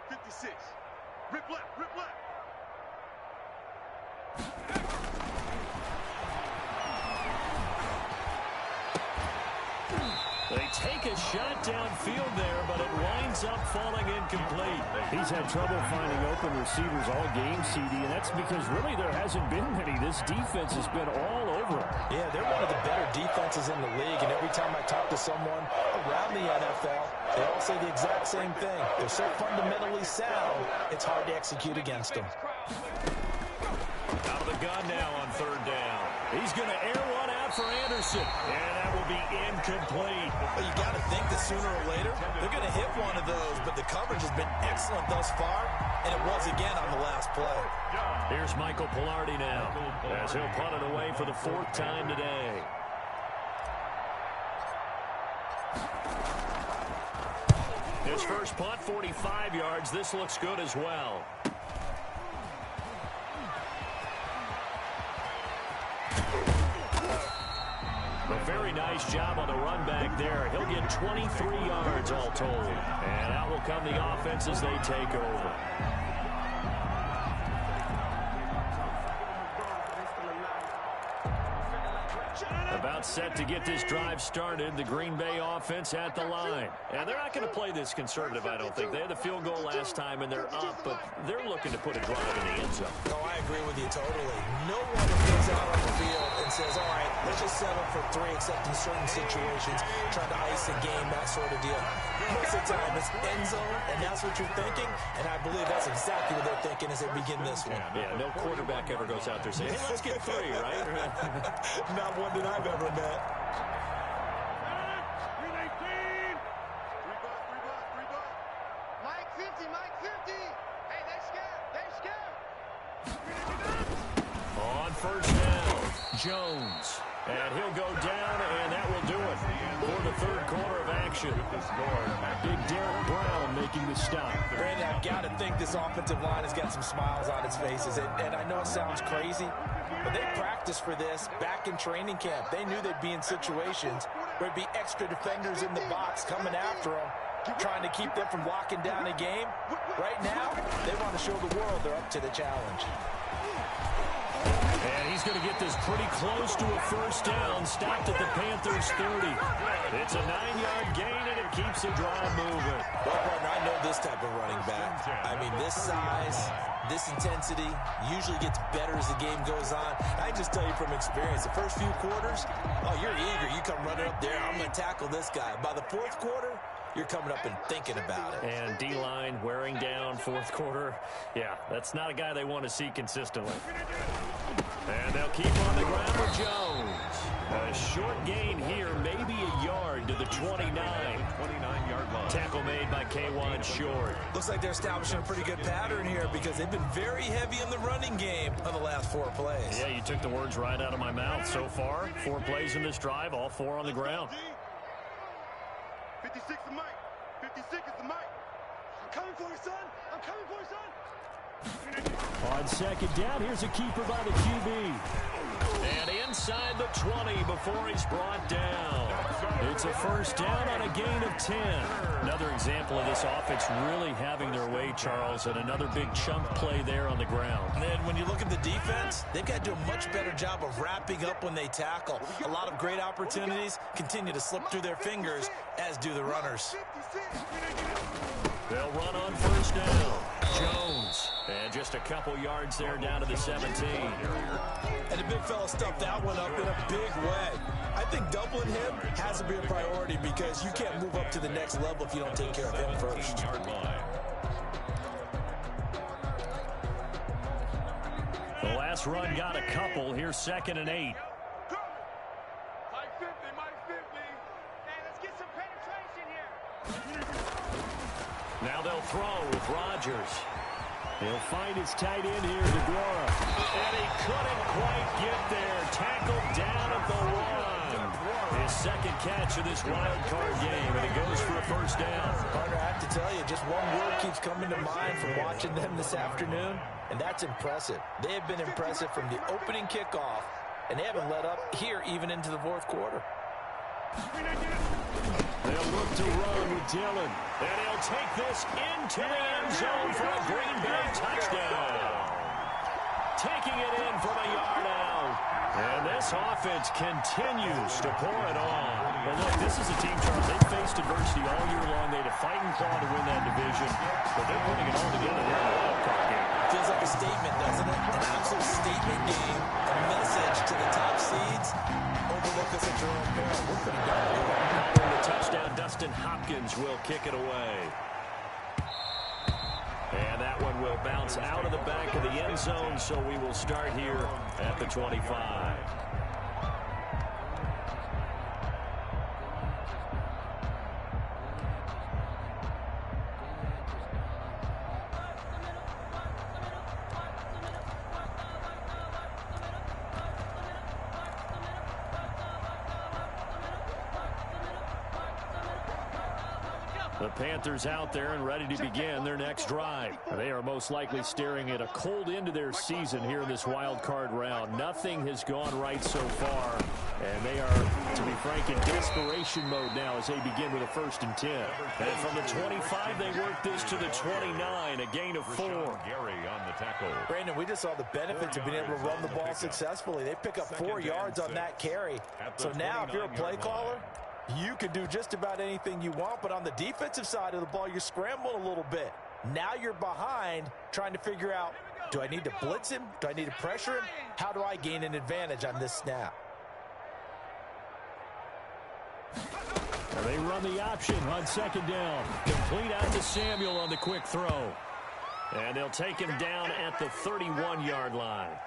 56. Rip left. They take a shot downfield there, but it winds up falling incomplete. He's had trouble finding open receivers all game, CD, and that's because really there hasn't been many. This defense has been all over him. Yeah, they're one of the better defenses in the league, and every time I talk to someone around the NFL, they all say the exact same thing. They're so fundamentally sound, it's hard to execute against them. Out of the gun now on 3rd down. He's going to air one out for Anderson, and that will be incomplete. Well, you got to think that sooner or later, they're going to hit one of those, but the coverage has been excellent thus far, and it was again on the last play. Here's Michael Pilardi now, as he'll punt it away for the 4th time today. His first punt, 45 yards. This looks good as well. A very nice job on the run back there. He'll get 23 yards all told. And out will come the offense as they take over. About set to get this drive started. The Green Bay offense at the line. And they're not going to play this conservative, I don't think. They had the field goal last time, and they're up, but they're looking to put a drive in the end zone. No, I agree with you totally. No one goes out on the field and says, all right, let's just settle for 3, except in certain situations, trying to ice a game, that sort of deal. Most of the time, it's end zone, and that's what you're thinking, and I believe that's exactly what they're thinking as they begin this one. Yeah, no quarterback ever goes out there saying, hey, let's get 3, right? Not one that I've ever met. Mike 50, Mike 50. Hey, they scared. On first down, Jones. And he'll go down, and that will do it for the 3rd quarter of action. Big Derek Brown making the stop. Brandon, I've got to think this offensive line has got some smiles on its faces. And I know it sounds crazy, But they practiced for this back in training camp. They knew they'd be in situations where there'd be extra defenders in the box coming after them, trying to keep them from locking down a game. Right now, they want to show the world they're up to the challenge. And he's going to get this pretty close to a first down, stopped at the Panthers' 30. It's a 9-yard gain, and it keeps the drive moving. Well, partner, I know this type of running back. I mean, this size, this intensity usually gets better as the game goes on. I just tell you from experience, the first few quarters, oh, you're eager. You come running up there, I'm going to tackle this guy. By the fourth quarter, you're coming up and thinking about it. And D-line wearing down fourth quarter. Yeah, that's not a guy they want to see consistently. And they'll keep on the ground with Jones. A short gain here, maybe a yard to the 29. 29-yard line. Tackle made by K1 Short. Looks like they're establishing a pretty good pattern here because they've been very heavy in the running game on the last 4 plays. Yeah, you took the words right out of my mouth. So far, 4 plays in this drive, all 4 on the ground. 56 is Mike. 56 is the Mike. I'm coming for you, son. I'm coming for you, son. On second down, here's a keeper by the QB. And inside the 20 before he's brought down. It's a first down on a gain of 10. Another example of this offense really having their way, Charles, and another big chunk play there on the ground. And then when you look at the defense, they've got to do a much better job of wrapping up when they tackle. A lot of great opportunities continue to slip through their fingers, as do the runners. They'll run on first down. Jones. And just a couple yards there down to the 17. And the big fella stuffed that one up in a big way. I think doubling him has to be a priority because you can't move up to the next level if you don't take care of him first. 15-yard line. The last run got a couple. Here's 2nd and 8. Mike 50, Mike 50. Hey, let's get some penetration here. Now they'll throw with Rodgers. He'll find his tight end here, DeGuara. And he couldn't quite get there. Tackled down at the 1. His second catch of this wild card game, and he goes for a first down. Partner, I have to tell you, just one word keeps coming to mind from watching them this afternoon, and that's impressive. They have been impressive from the opening kickoff, and they haven't let up here even into the fourth quarter. They'll look to run with Dillon. And he'll take this into the end zone for a Green Bay touchdown. Taking it in from a yard out. And this offense continues to pour it on. Well, look, this is a team, Charles, they've faced adversity all year long. They had to fight and claw to win that division. But they're putting it all together here in the wild card game. Feels like a statement, doesn't it? An absolute statement game. A message to the top seeds. Overlook us at your own peril. We're pretty darn good. Following the touchdown, Dustin Hopkins will kick it away. And that one will bounce out of the back of the end zone, so we will start here at the 25. The Panthers out there and ready to begin their next drive. They are most likely staring at a cold end to their season here in this wild card round. Nothing has gone right so far, and they are, to be frank, in desperation mode now as they begin with a 1st and 10. And from the 25, they work this to the 29, a gain of 4. Gary on the tackle. Brandon, we just saw the benefits of being able to run the ball successfully. They pick up 4 yards on that carry. So now, if you're a play caller, you can do just about anything you want, but on the defensive side of the ball, you're scrambling a little bit. Now you're behind, trying to figure out, do I need to blitz him? Do I need to pressure him? How do I gain an advantage on this snap? And they run the option on 2nd down. Complete out to Samuel on the quick throw. And they'll take him down at the 31-yard line.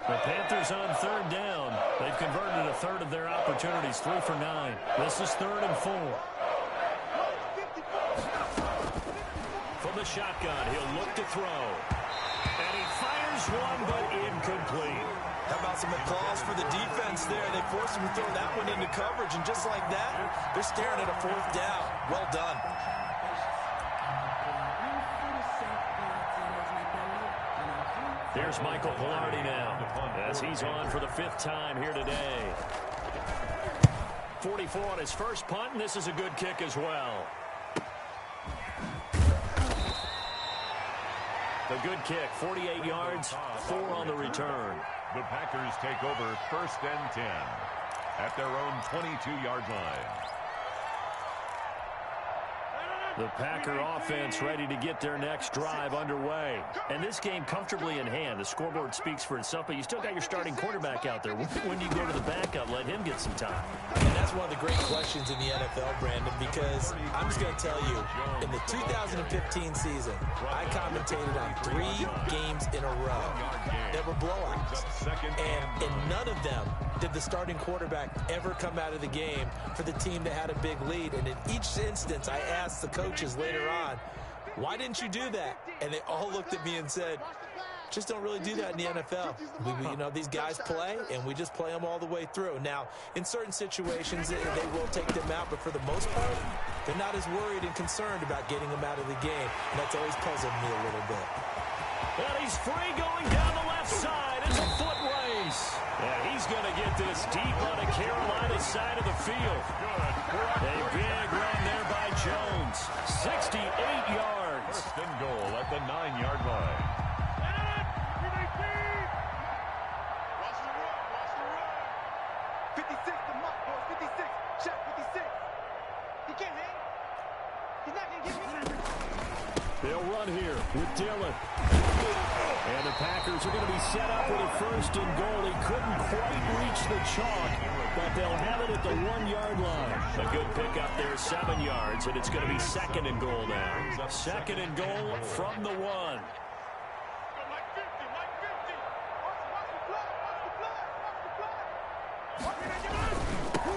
The Panthers on 3rd down. They've converted a third of their opportunities, 3 for 9. This is 3rd and 4. From the shotgun, he'll look to throw. And he fires one, but incomplete. How about some applause for the defense there? They forced him to throw that one into coverage, and just like that, they're staring at a 4th down. Well done. There's Michael Pilardi now, as he's on for the 5th time here today. 44 on his first punt, and this is a good kick as well. The good kick, 48 yards, 4 on the return. The Packers take over 1st and 10 at their own 22-yard line. The Packer offense ready to get their next drive underway. And this game comfortably in hand. The scoreboard speaks for itself, but you still got your starting quarterback out there. When do you go to the backup, let him get some time? And that's one of the great questions in the NFL, Brandon, because I'm just going to tell you, in the 2015 season, I commentated on 3 games in a row that were blowouts. And in none of them did the starting quarterback ever come out of the game for the team that had a big lead. And in each instance, I asked the coaches later on, why didn't you do that? And they all looked at me and said, just don't really do that in the NFL. You know, these guys play, and we just play them all the way through. Now, in certain situations, they will take them out, but for the most part, they're not as worried and concerned about getting them out of the game. And that's always puzzled me a little bit. And he's free going down the left side. It's a foot race. And he's going to get this deep on the Carolina side of the field. A big run there by Jones. 68 yards. 1st and goal at the 9-yard line. Watch the run, watch the run. 56, the muck, boys, 56. Check, 56. He can't hang. He's not going to get me. They'll run here with Dillon. And the Packers are going to be set up with a 1st and goal. He couldn't quite reach the chalk, but they'll have it at the 1-yard line. A good pickup there, 7 yards, and it's going to be 2nd and goal now. 2nd and goal from the 1. Mike 50, Mike 50. Watch the blood, watch the blood, watch the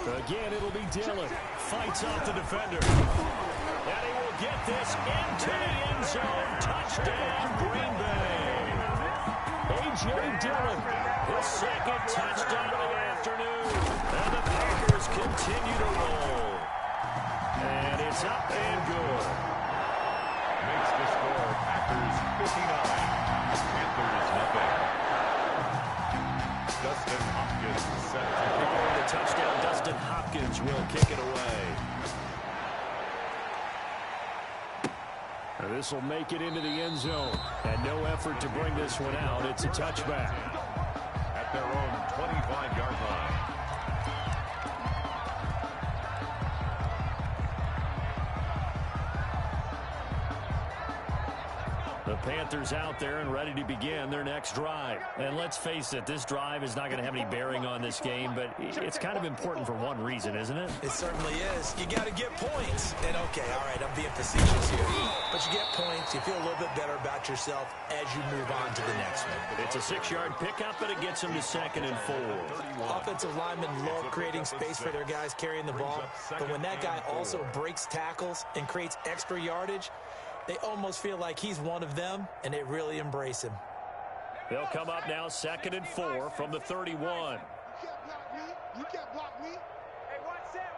blood. Again, it'll be Dillon. Fights off the defender. And he will get this into the end zone. Touchdown, Green Bay. A.J. Dillon, his 2nd touchdown of the afternoon. And the Packers continue to roll. And it's up and good. Makes the score Packers 59. Panthers nothing. Dustin Hopkins set to kick off. The touchdown, Dustin Hopkins will kick it away. This will make it into the end zone. And no effort to bring this one out. It's a touchback. At their own 25-yard line. The Panthers out there and ready to begin their next drive. And let's face it, this drive is not going to have any bearing on this game, but it's kind of important for one reason, isn't it? It certainly is. You got to get points. And, okay, all right, I'm being facetious here. But you get points, you feel a little bit better about yourself as you move on to the next one. It's a 6-yard pickup, but it gets them to 2nd and 4. Offensive linemen love creating space for their guys carrying the ball. But when that guy also breaks tackles and creates extra yardage, they almost feel like he's one of them, and they really embrace him. They'll come up now 2nd and 4 from the 31. You can't block me. You can't block me. Hey, watch that.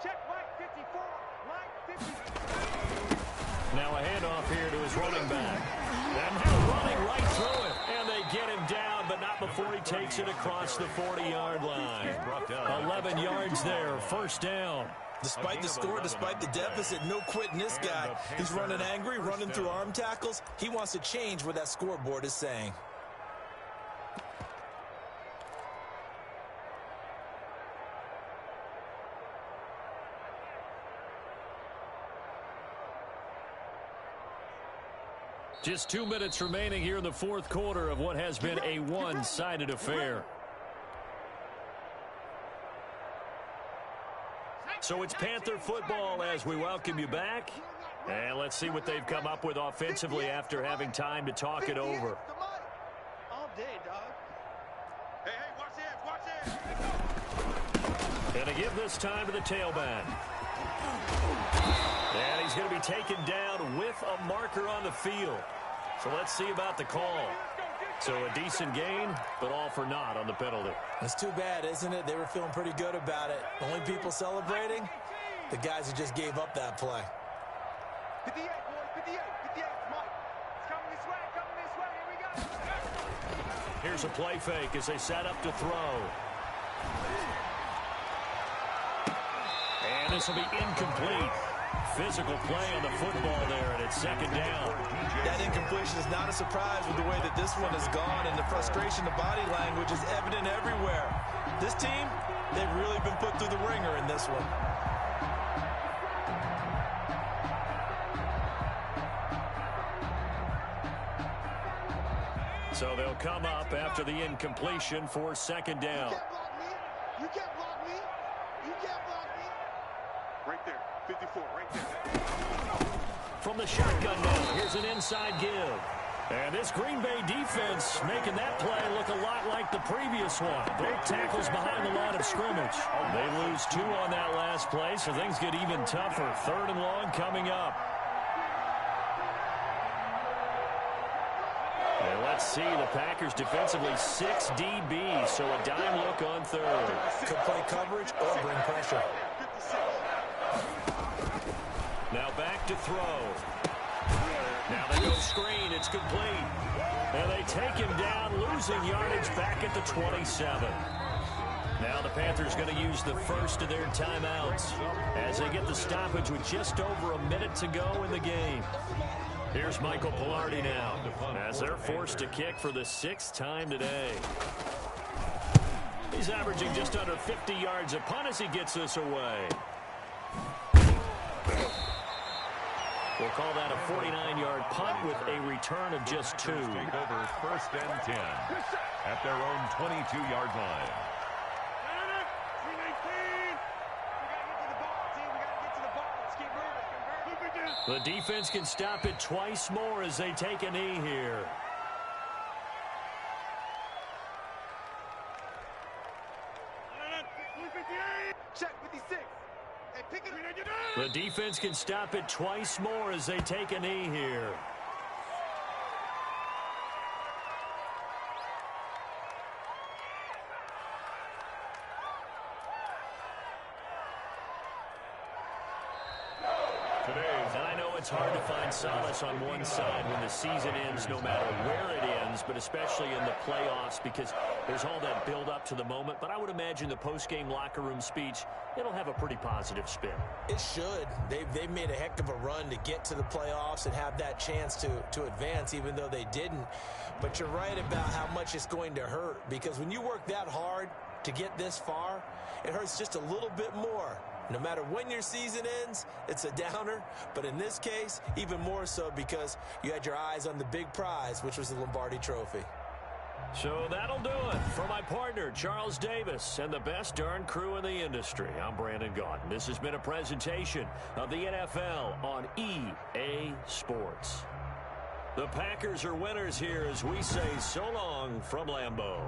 Check Mike 54. Mike 50. Now a handoff here to his running back. And they're running right through it. And they get him down, but not before he takes it across the 40-yard line. 11 yards there, 1st down. Despite the score, despite the deficit, no quitting this guy. He's running angry, running through arm tackles. He wants to change what that scoreboard is saying. Just 2 minutes remaining here in the 4th quarter of what has been a one-sided affair. So it's Panther football as we welcome you back. And let's see what they've come up with offensively after having time to talk it over. All day, dog. Hey, watch it. And to give this time to the tailback. And he's going to be taken down with a marker on the field. So let's see about the call. So a decent gain, but all for naught on the penalty. It's too bad, isn't it? They were feeling pretty good about it. The only people celebrating, the guys who just gave up that play. 58, boys, 58, 58. Mike, it's coming this way, Here we go. Here's a play fake as they set up to throw. And this will be incomplete. Physical play on the football there, and it's second down. That incompletion is not a surprise with the way that this one has gone, and the frustration, the body language is evident everywhere. This team, they've really been put through the ringer in this one. So they'll come up after the incompletion for second down. You can't block me. You can't block me. Right there. 54, right there. From the shotgun now, here's an inside give. And this Green Bay defense making that play look a lot like the previous one. Both tackles behind the line of scrimmage. They lose 2 on that last play, so things get even tougher. 3rd and long coming up. And let's see, the Packers defensively 6 DBs, so a dime look on 3rd. Could play coverage or bring pressure. Now back to throw. Now they go screen. It's complete. And they take him down, losing yardage back at the 27. Now the Panthers going to use the first of their timeouts as they get the stoppage with just over a minute to go in the game. Here's Michael Pilardi now as they're forced to kick for the 6th time today. He's averaging just under 50 yards a punt as he gets this away. We'll call that a 49-yard punt with a return of just 2. Take over 1st and 10 at their own 22-yard line. The defense can stop it twice more as they take a knee here. Check 56. Hey, pick it up. The defense can stop it twice more as they take a knee here. And I know it's hard to find solace on one side when the season ends, no matter where it ends, but especially in the playoffs, because there's all that build up to the moment. But I would imagine the post-game locker room speech, it'll have a pretty positive spin. It should. They've made a heck of a run to get to the playoffs and have that chance to advance, even though they didn't. But you're right about how much it's going to hurt, because when you work that hard to get this far, it hurts just a little bit more. No matter when your season ends, it's a downer. But in this case, even more so because you had your eyes on the big prize, which was the Lombardi Trophy. So that'll do it. For my partner, Charles Davis, and the best darn crew in the industry, I'm Brandon Gaudin. This has been a presentation of the NFL on EA Sports. The Packers are winners here as we say so long from Lambeau.